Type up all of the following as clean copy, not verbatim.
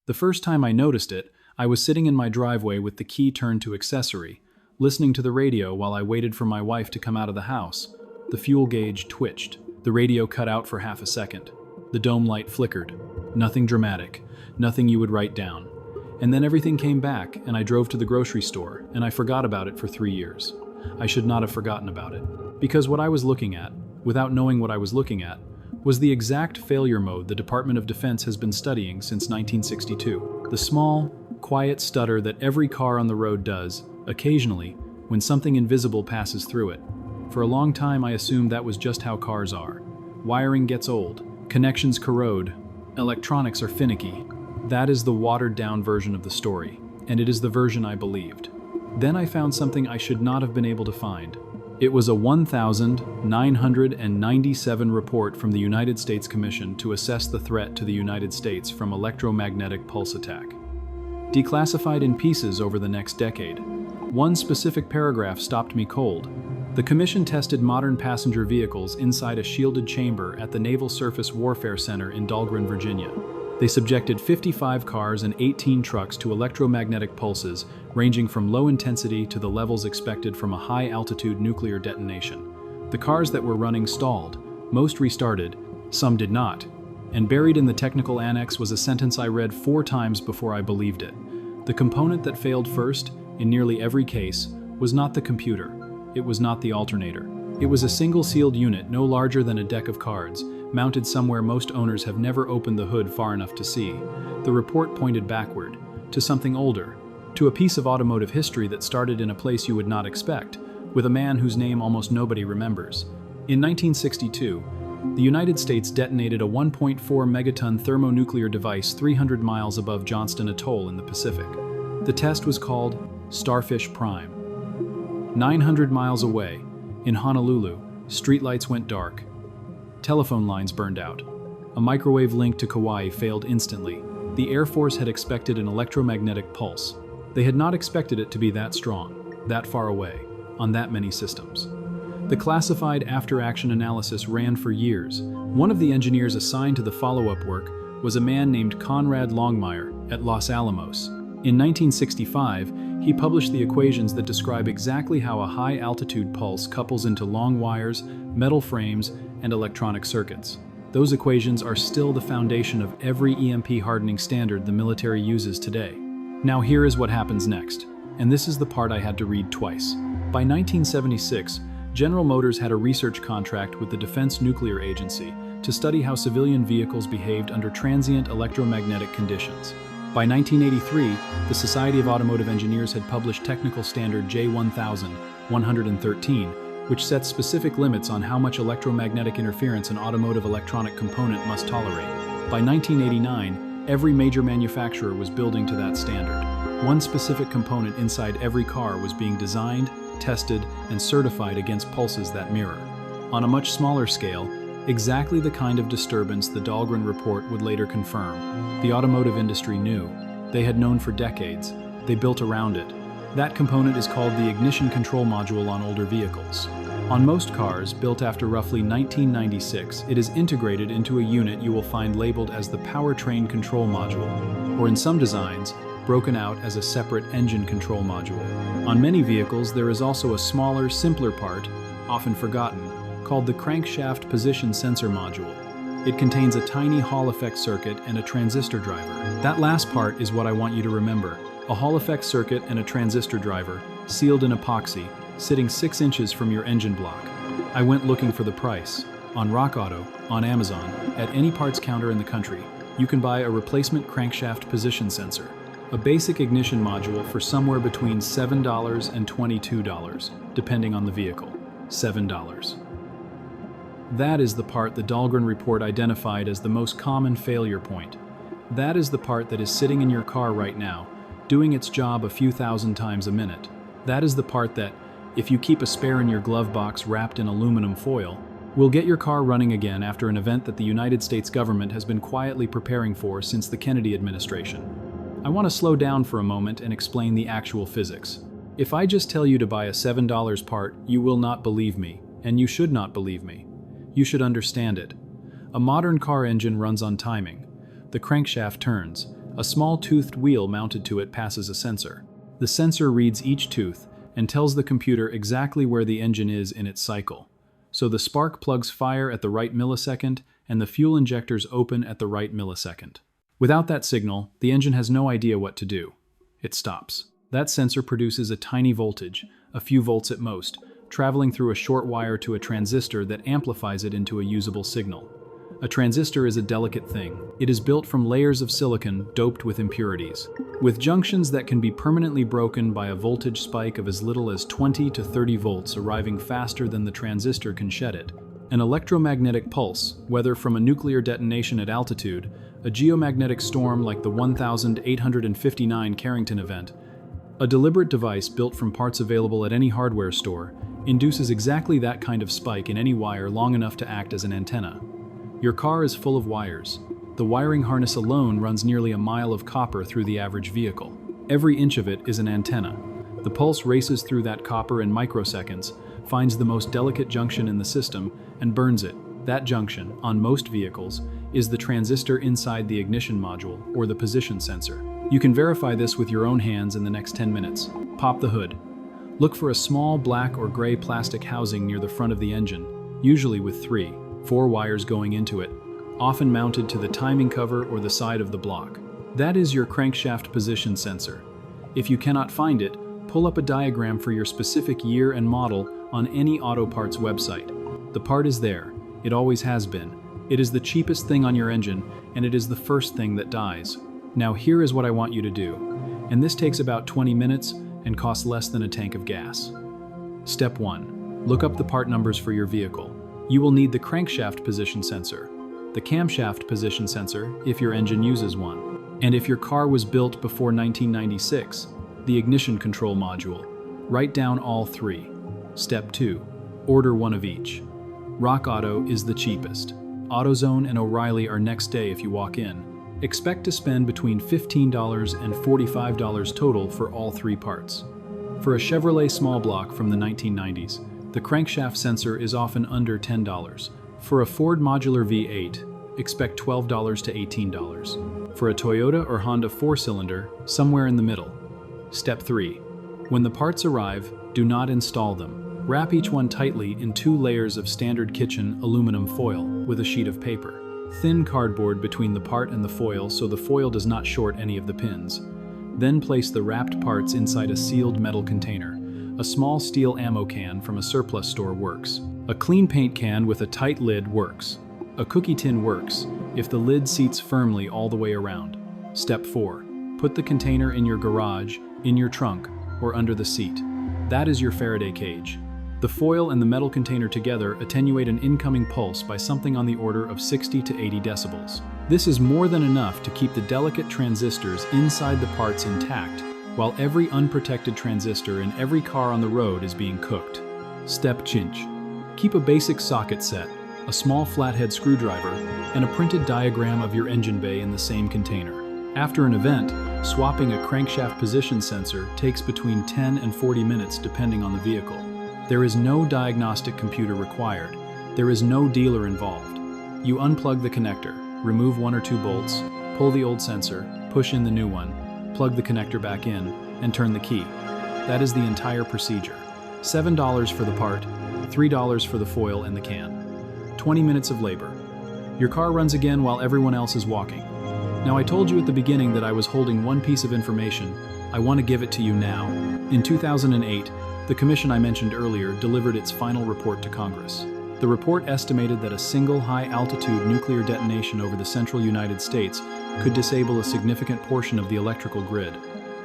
The first time I noticed it, I was sitting in my driveway with the key turned to accessory, listening to the radio while I waited for my wife to come out of the house. The fuel gauge twitched. The radio cut out for half a second. The dome light flickered. Nothing dramatic, nothing you would write down. And then everything came back, and I drove to the grocery store, and I forgot about it for 3 years. I should not have forgotten about it. Because what I was looking at, without knowing what I was looking at, was the exact failure mode the Department of Defense has been studying since 1962. The small, quiet stutter that every car on the road does, occasionally, when something invisible passes through it. For a long time I assumed that was just how cars are. Wiring gets old, connections corrode, electronics are finicky. That is the watered-down version of the story, and it is the version I believed. Then I found something I should not have been able to find. It was a 1,997 report from the United States Commission to assess the threat to the United States from electromagnetic pulse attack. Declassified in pieces over the next decade. One specific paragraph stopped me cold. The Commission tested modern passenger vehicles inside a shielded chamber at the Naval Surface Warfare Center in Dahlgren, Virginia. They subjected 55 cars and 18 trucks to electromagnetic pulses ranging from low intensity to the levels expected from a high-altitude nuclear detonation. The cars that were running stalled, most restarted, some did not. And buried in the technical annex was a sentence I read 4 times before I believed it. The component that failed first, in nearly every case, was not the computer. It was not the alternator. It was a single sealed unit no larger than a deck of cards, mounted somewhere most owners have never opened the hood far enough to see. The report pointed backward, to something older, to a piece of automotive history that started in a place you would not expect, with a man whose name almost nobody remembers. In 1962, the United States detonated a 1.4 megaton thermonuclear device 300 miles above Johnston Atoll in the Pacific. The test was called Starfish Prime. 900 miles away, in Honolulu, streetlights went dark. Telephone lines burned out. A microwave link to Kauai failed instantly. The Air Force had expected an electromagnetic pulse. They had not expected it to be that strong, that far away, on that many systems. The classified after-action analysis ran for years. One of the engineers assigned to the follow-up work was a man named Conrad Longmire at Los Alamos. In 1965, he published the equations that describe exactly how a high-altitude pulse couples into long wires, metal frames, and electronic circuits. Those equations are still the foundation of every EMP hardening standard the military uses today. Now here is what happens next, and this is the part I had to read twice. By 1976, General Motors had a research contract with the Defense Nuclear Agency to study how civilian vehicles behaved under transient electromagnetic conditions. By 1983, the Society of Automotive Engineers had published Technical Standard J1113, which sets specific limits on how much electromagnetic interference an automotive electronic component must tolerate. By 1989, every major manufacturer was building to that standard. One specific component inside every car was being designed, tested, and certified against pulses that mirror. On a much smaller scale, exactly the kind of disturbance the Dahlgren report would later confirm. The automotive industry knew. They had known for decades. They built around it. That component is called the ignition control module on older vehicles. On most cars built after roughly 1996, it is integrated into a unit you will find labeled as the powertrain control module, or in some designs, broken out as a separate engine control module. On many vehicles, there is also a smaller, simpler part, often forgotten, called the crankshaft position sensor module. It contains a tiny Hall effect circuit and a transistor driver. That last part is what I want you to remember. A Hall effect circuit and a transistor driver, sealed in epoxy, sitting 6 inches from your engine block. I went looking for the price. On RockAuto, on Amazon, at any parts counter in the country, you can buy a replacement crankshaft position sensor, a basic ignition module for somewhere between $7 and $22, depending on the vehicle. $7. That is the part the Dahlgren report identified as the most common failure point. That is the part that is sitting in your car right now, doing its job a few thousand times a minute. That is the part that, if you keep a spare in your glove box wrapped in aluminum foil, will get your car running again after an event that the United States government has been quietly preparing for since the Kennedy administration. I want to slow down for a moment and explain the actual physics. If I just tell you to buy a $7 part, you will not believe me, and you should not believe me. You should understand it. A modern car engine runs on timing. The crankshaft turns. A small toothed wheel mounted to it passes a sensor. The sensor reads each tooth and tells the computer exactly where the engine is in its cycle. So the spark plugs fire at the right millisecond and the fuel injectors open at the right millisecond. Without that signal, the engine has no idea what to do. It stops. That sensor produces a tiny voltage, a few volts at most, traveling through a short wire to a transistor that amplifies it into a usable signal. A transistor is a delicate thing. It is built from layers of silicon doped with impurities, with junctions that can be permanently broken by a voltage spike of as little as 20 to 30 volts arriving faster than the transistor can shed it. An electromagnetic pulse, whether from a nuclear detonation at altitude, a geomagnetic storm like the 1859 Carrington event, a deliberate device built from parts available at any hardware store, induces exactly that kind of spike in any wire long enough to act as an antenna. Your car is full of wires. The wiring harness alone runs nearly a mile of copper through the average vehicle. Every inch of it is an antenna. The pulse races through that copper in microseconds, finds the most delicate junction in the system, and burns it. That junction, on most vehicles, is the transistor inside the ignition module, or the position sensor. You can verify this with your own hands in the next 10 minutes. Pop the hood. Look for a small black or gray plastic housing near the front of the engine, usually with 4 wires going into it, often mounted to the timing cover or the side of the block. That is your crankshaft position sensor. If you cannot find it, pull up a diagram for your specific year and model on any auto parts website. The part is there. It always has been. It is the cheapest thing on your engine, and it is the first thing that dies. Now here is what I want you to do, and this takes about 20 minutes and costs less than a tank of gas. Step 1. Look up the part numbers for your vehicle. You will need the crankshaft position sensor, the camshaft position sensor if your engine uses one, and if your car was built before 1996, the ignition control module. Write down all 3. Step 2. Order one of each. Rock Auto is the cheapest. AutoZone and O'Reilly are next day if you walk in. Expect to spend between $15 and $45 total for all 3 parts. For a Chevrolet small block from the 1990s, the crankshaft sensor is often under $10. For a Ford Modular V8, expect $12 to $18. For a Toyota or Honda 4-cylinder, somewhere in the middle. Step 3. When the parts arrive, do not install them. Wrap each one tightly in 2 layers of standard kitchen aluminum foil with a sheet of paper. Thin cardboard between the part and the foil so the foil does not short any of the pins. Then place the wrapped parts inside a sealed metal container. A small steel ammo can from a surplus store works. A clean paint can with a tight lid works. A cookie tin works if the lid seats firmly all the way around. Step 4. Put the container in your garage, in your trunk, or under the seat. That is your Faraday cage. The foil and the metal container together attenuate an incoming pulse by something on the order of 60 to 80 decibels. This is more than enough to keep the delicate transistors inside the parts intact, while every unprotected transistor in every car on the road is being cooked. Step Cinch. Keep a basic socket set, a small flathead screwdriver, and a printed diagram of your engine bay in the same container. After an event, swapping a crankshaft position sensor takes between 10 and 40 minutes depending on the vehicle. There is no diagnostic computer required. There is no dealer involved. You unplug the connector, remove 1 or 2 bolts, pull the old sensor, push in the new one, plug the connector back in, and turn the key. That is the entire procedure. $7 for the part, $3 for the foil and the can. 20 minutes of labor. Your car runs again while everyone else is walking. Now I told you at the beginning that I was holding one piece of information. I want to give it to you now. In 2008, the commission I mentioned earlier delivered its final report to Congress. The report estimated that a single high-altitude nuclear detonation over the central United States could disable a significant portion of the electrical grid,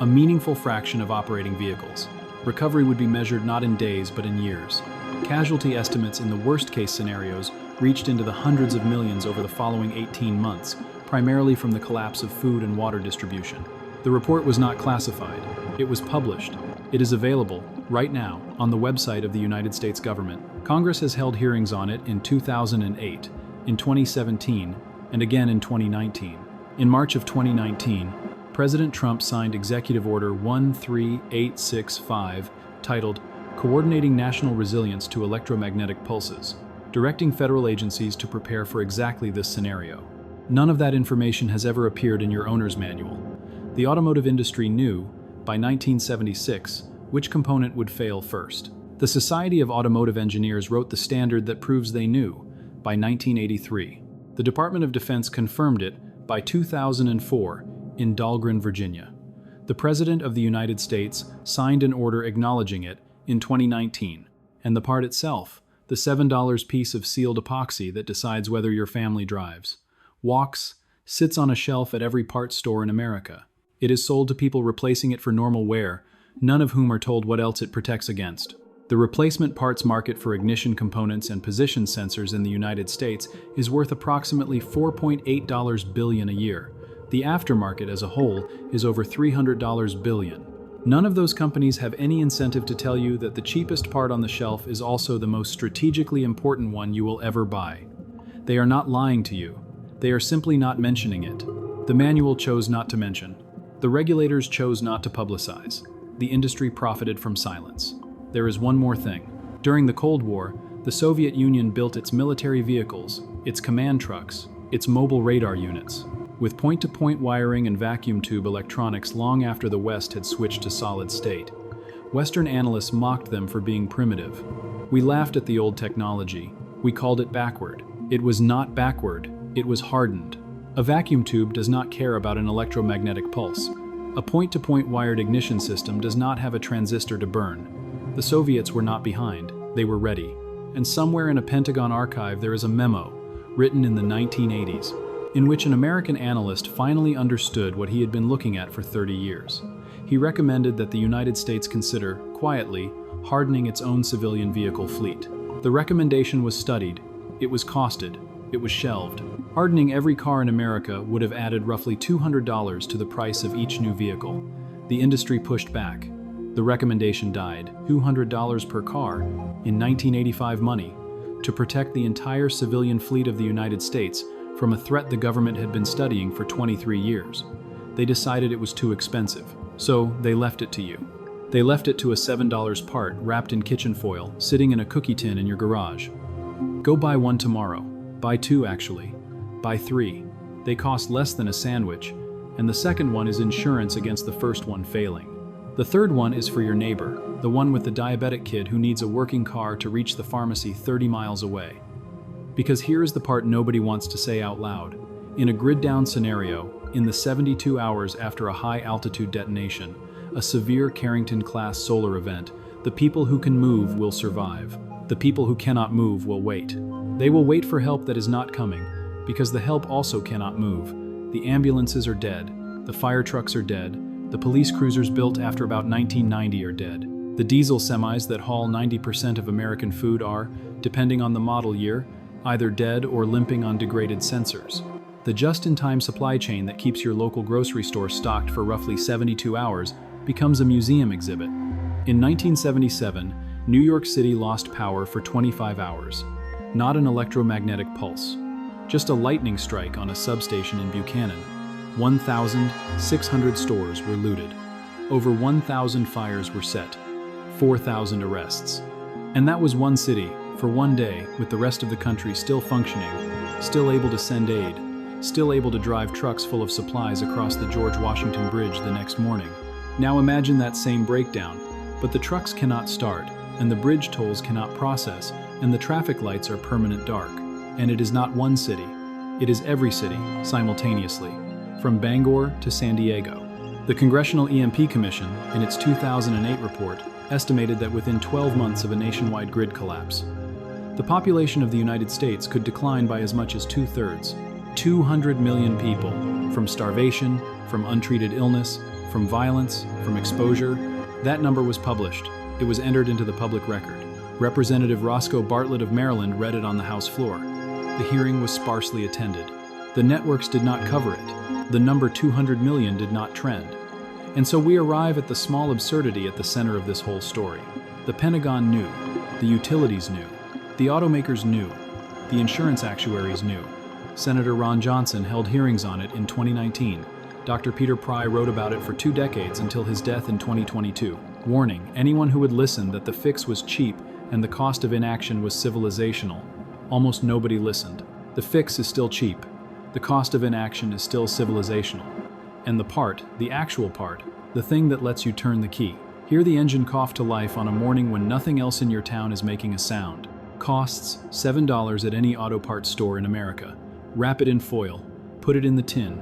a meaningful fraction of operating vehicles. Recovery would be measured not in days but in years. Casualty estimates in the worst-case scenarios reached into the hundreds of millions over the following 18 months, primarily from the collapse of food and water distribution. The report was not classified. It was published. It is available, right now, on the website of the United States government. Congress has held hearings on it in 2008, in 2017, and again in 2019. In March of 2019, President Trump signed Executive Order 13865, titled Coordinating National Resilience to Electromagnetic Pulses, directing federal agencies to prepare for exactly this scenario. None of that information has ever appeared in your owner's manual. The automotive industry knew, by 1976, which component would fail first. The Society of Automotive Engineers wrote the standard that proves they knew, by 1983. The Department of Defense confirmed it by 2004 in Dahlgren, Virginia. The President of the United States signed an order acknowledging it in 2019, and the part itself, the $7 piece of sealed epoxy that decides whether your family drives, walks, sits on a shelf at every parts store in America. It is sold to people replacing it for normal wear, none of whom are told what else it protects against. The replacement parts market for ignition components and position sensors in the United States is worth approximately $4.8 billion a year. The aftermarket as a whole is over $300 billion. None of those companies have any incentive to tell you that the cheapest part on the shelf is also the most strategically important one you will ever buy. They are not lying to you. They are simply not mentioning it. The manual chose not to mention. The regulators chose not to publicize. The industry profited from silence. There is one more thing. During the Cold War, the Soviet Union built its military vehicles, its command trucks, its mobile radar units, with point-to-point wiring and vacuum tube electronics long after the West had switched to solid state. Western analysts mocked them for being primitive. We laughed at the old technology. We called it backward. It was not backward, it was hardened. A vacuum tube does not care about an electromagnetic pulse. A point-to-point wired ignition system does not have a transistor to burn. The Soviets were not behind, they were ready. And somewhere in a Pentagon archive there is a memo, written in the 1980s, in which an American analyst finally understood what he had been looking at for 30 years. He recommended that the United States consider, quietly, hardening its own civilian vehicle fleet. The recommendation was studied, it was costed, it was shelved. Hardening every car in America would have added roughly $200 to the price of each new vehicle. The industry pushed back. The recommendation died, $200 per car, in 1985 money, to protect the entire civilian fleet of the United States from a threat the government had been studying for 23 years. They decided it was too expensive, so they left it to you. They left it to a $7 part wrapped in kitchen foil, sitting in a cookie tin in your garage. Go buy one tomorrow. Buy two, actually. Buy three. They cost less than a sandwich, and the second one is insurance against the first one failing. The third one is for your neighbor, the one with the diabetic kid who needs a working car to reach the pharmacy 30 miles away. Because here is the part nobody wants to say out loud. In a grid-down scenario, in the 72 hours after a high-altitude detonation, a severe Carrington-class solar event, the people who can move will survive. The people who cannot move will wait. They will wait for help that is not coming, because the help also cannot move. The ambulances are dead, the fire trucks are dead, the police cruisers built after about 1990 are dead. The diesel semis that haul 90% of American food are, depending on the model year, either dead or limping on degraded sensors. The just-in-time supply chain that keeps your local grocery store stocked for roughly 72 hours becomes a museum exhibit. In 1977, New York City lost power for 25 hours. Not an electromagnetic pulse, just a lightning strike on a substation in Buchanan. 1,600 stores were looted. Over 1,000 fires were set. 4,000 arrests. And that was one city, for one day, with the rest of the country still functioning, still able to send aid, still able to drive trucks full of supplies across the George Washington Bridge the next morning. Now imagine that same breakdown, but the trucks cannot start, and the bridge tolls cannot process, and the traffic lights are permanent dark. And it is not one city, it is every city, simultaneously, from Bangor to San Diego. The Congressional EMP Commission, in its 2008 report, estimated that within 12 months of a nationwide grid collapse, the population of the United States could decline by as much as 2/3. 200 million people, from starvation, from untreated illness, from violence, from exposure. That number was published. It was entered into the public record. Representative Roscoe Bartlett of Maryland read it on the House floor. The hearing was sparsely attended. The networks did not cover it. The number 200 million did not trend. And so we arrive at the small absurdity at the center of this whole story. The Pentagon knew. The utilities knew. The automakers knew. The insurance actuaries knew. Senator Ron Johnson held hearings on it in 2019. Dr. Peter Pry wrote about it for 2 decades until his death in 2022. Warning anyone who would listen that the fix was cheap and the cost of inaction was civilizational. Almost nobody listened. The fix is still cheap. The cost of inaction is still civilizational. And the actual part, the thing that lets you turn the key. Hear the engine cough to life on a morning when nothing else in your town is making a sound. Costs $7 at any auto parts store in America. Wrap it in foil, put it in the tin,